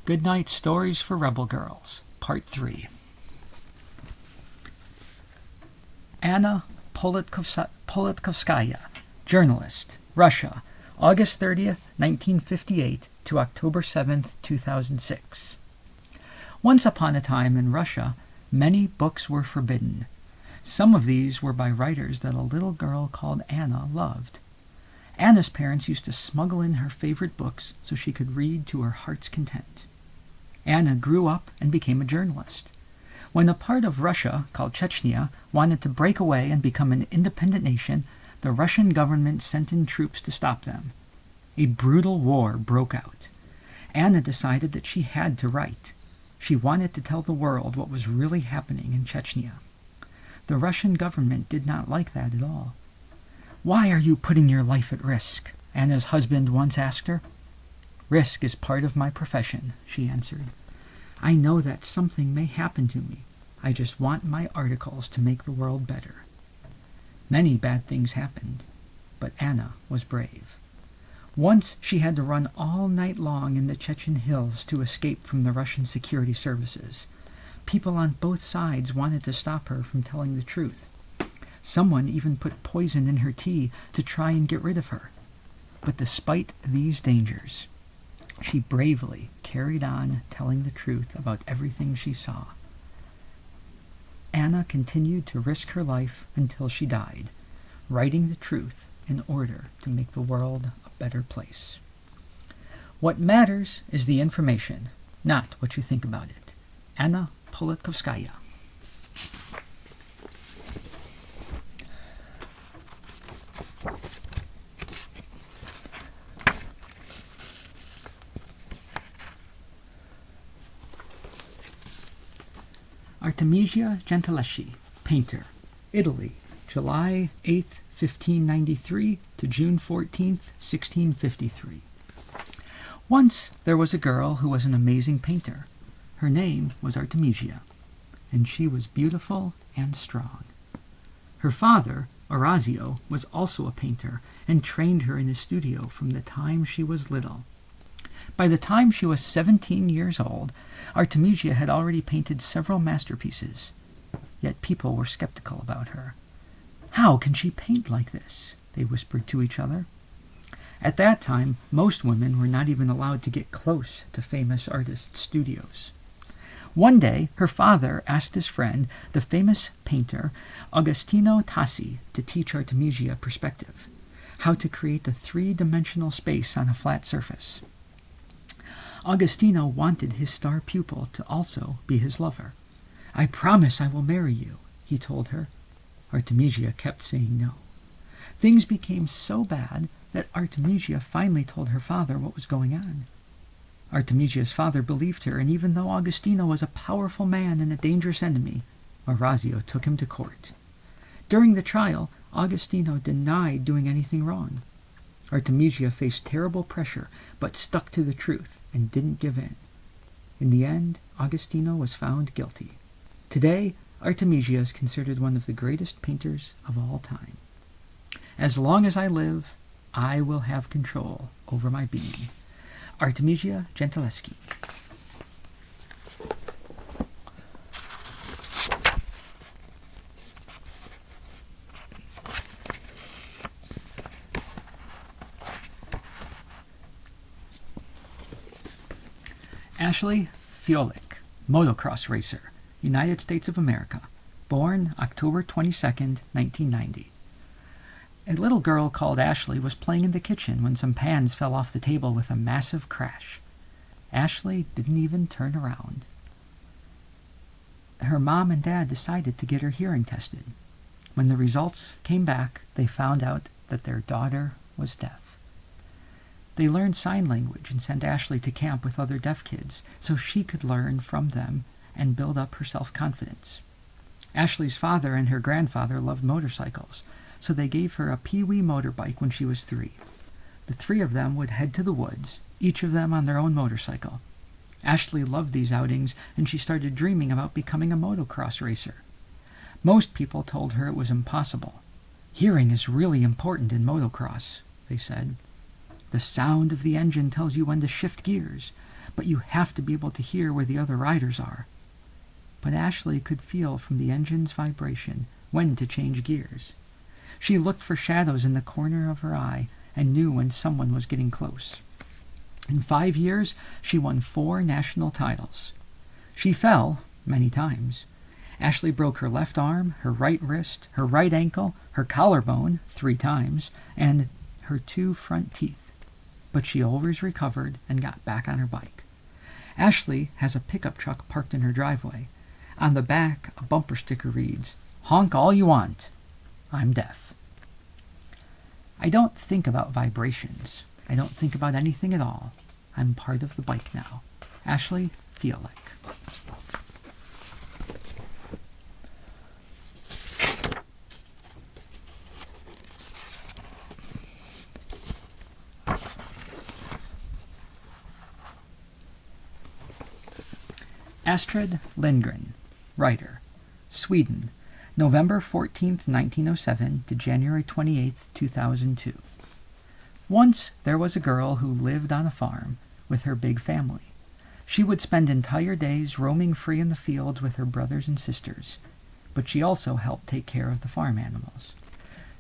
Goodnight Stories for Rebel Girls, Part 3. Anna Politkovskaya, journalist, Russia, August 30th, 1958 to October 7th, 2006. Once upon a time in Russia, many books were forbidden. Some of these were by writers that a little girl called Anna loved. Anna's parents used to smuggle in her favorite books so she could read to her heart's content. Anna grew up and became a journalist. When a part of Russia, called Chechnya, wanted to break away and become an independent nation, the Russian government sent in troops to stop them. A brutal war broke out. Anna decided that she had to write. She wanted to tell the world what was really happening in Chechnya. The Russian government did not like that at all. "Why are you putting your life at risk?" Anna's husband once asked her. "Risk is part of my profession," she answered. "I know that something may happen to me. I just want my articles to make the world better." Many bad things happened, but Anna was brave. Once she had to run all night long in the Chechen hills to escape from the Russian security services. People on both sides wanted to stop her from telling the truth. Someone even put poison in her tea to try and get rid of her. But despite these dangers, she bravely carried on telling the truth about everything she saw. Anna continued to risk her life until she died, writing the truth in order to make the world a better place. What matters is the information, not what you think about it. Anna Politkovskaya. Artemisia Gentileschi, painter, Italy, July 8, 1593 to June 14, 1653. Once there was a girl who was an amazing painter. Her name was Artemisia, and she was beautiful and strong. Her father, Orazio, was also a painter and trained her in his studio from the time she was little. By the time she was 17 years old, Artemisia had already painted several masterpieces. Yet people were skeptical about her. "How can she paint like this?" they whispered to each other. At that time, most women were not even allowed to get close to famous artists' studios. One day, her father asked his friend, the famous painter Agostino Tassi, to teach Artemisia perspective, how to create a three-dimensional space on a flat surface. Agostino wanted his star pupil to also be his lover. "I promise I will marry you," he told her. Artemisia kept saying no. Things became so bad that Artemisia finally told her father what was going on. Artemisia's father believed her, and even though Agostino was a powerful man and a dangerous enemy, Orazio took him to court. During the trial, Agostino denied doing anything wrong. Artemisia faced terrible pressure, but stuck to the truth and didn't give in. In the end, Agostino was found guilty. Today, Artemisia is considered one of the greatest painters of all time. As long as I live, I will have control over my being. Artemisia Gentileschi. Ashley Fiolik, motocross racer, United States of America, born October 22, 1990. A little girl called Ashley was playing in the kitchen when some pans fell off the table with a massive crash. Ashley didn't even turn around. Her mom and dad decided to get her hearing tested. When the results came back, they found out that their daughter was deaf. They learned sign language and sent Ashley to camp with other deaf kids so she could learn from them and build up her self-confidence. Ashley's father and her grandfather loved motorcycles, so they gave her a Pee-wee motorbike when she was 3. The 3 of them would head to the woods, each of them on their own motorcycle. Ashley loved these outings, and she started dreaming about becoming a motocross racer. Most people told her it was impossible. "Hearing is really important in motocross," they said. "The sound of the engine tells you when to shift gears. but you have to be able to hear where the other riders are. But Ashley could feel from the engine's vibration when to change gears. She looked for shadows in the corner of her eye and knew when someone was getting close. In 5 years, she won 4 national titles. She fell many times. Ashley broke her left arm, her right wrist, her right ankle, her collarbone 3 times, and her 2 front teeth. But she always recovered and got back on her bike. Ashley has a pickup truck parked in her driveway. On the back, a bumper sticker reads, "Honk all you want. I'm deaf." I don't think about vibrations. I don't think about anything at all. I'm part of the bike now. Ashley, feel like. Astrid Lindgren, writer, Sweden, November 14th, 1907 to January 28th, 2002. Once there was a girl who lived on a farm with her big family. She would spend entire days roaming free in the fields with her brothers and sisters, but she also helped take care of the farm animals.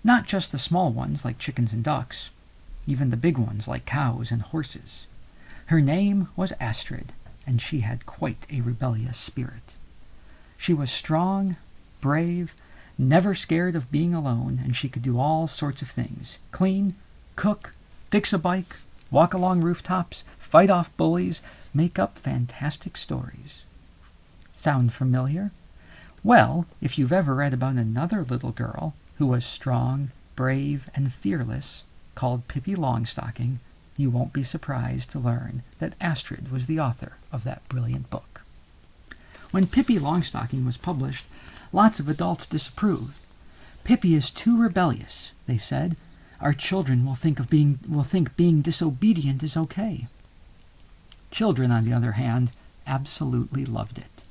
Not just the small ones like chickens and ducks, even the big ones like cows and horses. Her name was Astrid, and she had quite a rebellious spirit. She was strong, brave, never scared of being alone, and she could do all sorts of things. Clean, cook, fix a bike, walk along rooftops, fight off bullies, make up fantastic stories. Sound familiar? Well, if you've ever read about another little girl who was strong, brave, and fearless, called Pippi Longstocking, you won't be surprised to learn that Astrid was the author of that brilliant book. When Pippi Longstocking was published, lots of adults disapproved. "Pippi is too rebellious," they said. "Our children will think being disobedient is okay." Children, on the other hand, absolutely loved it.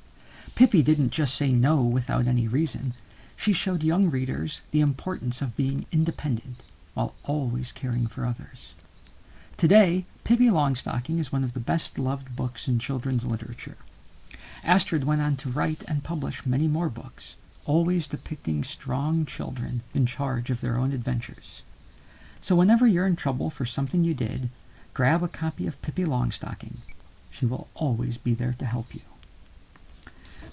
Pippi didn't just say no without any reason. She showed young readers the importance of being independent while always caring for others. Today, Pippi Longstocking is one of the best-loved books in children's literature. Astrid went on to write and publish many more books, always depicting strong children in charge of their own adventures. So whenever you're in trouble for something you did, grab a copy of Pippi Longstocking. She will always be there to help you.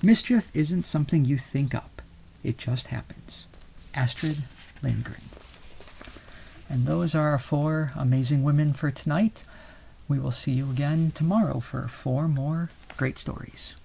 Mischief isn't something you think up. It just happens. Astrid Lindgren. And those are our 4 amazing women for tonight. We will see you again tomorrow for 4 more great stories.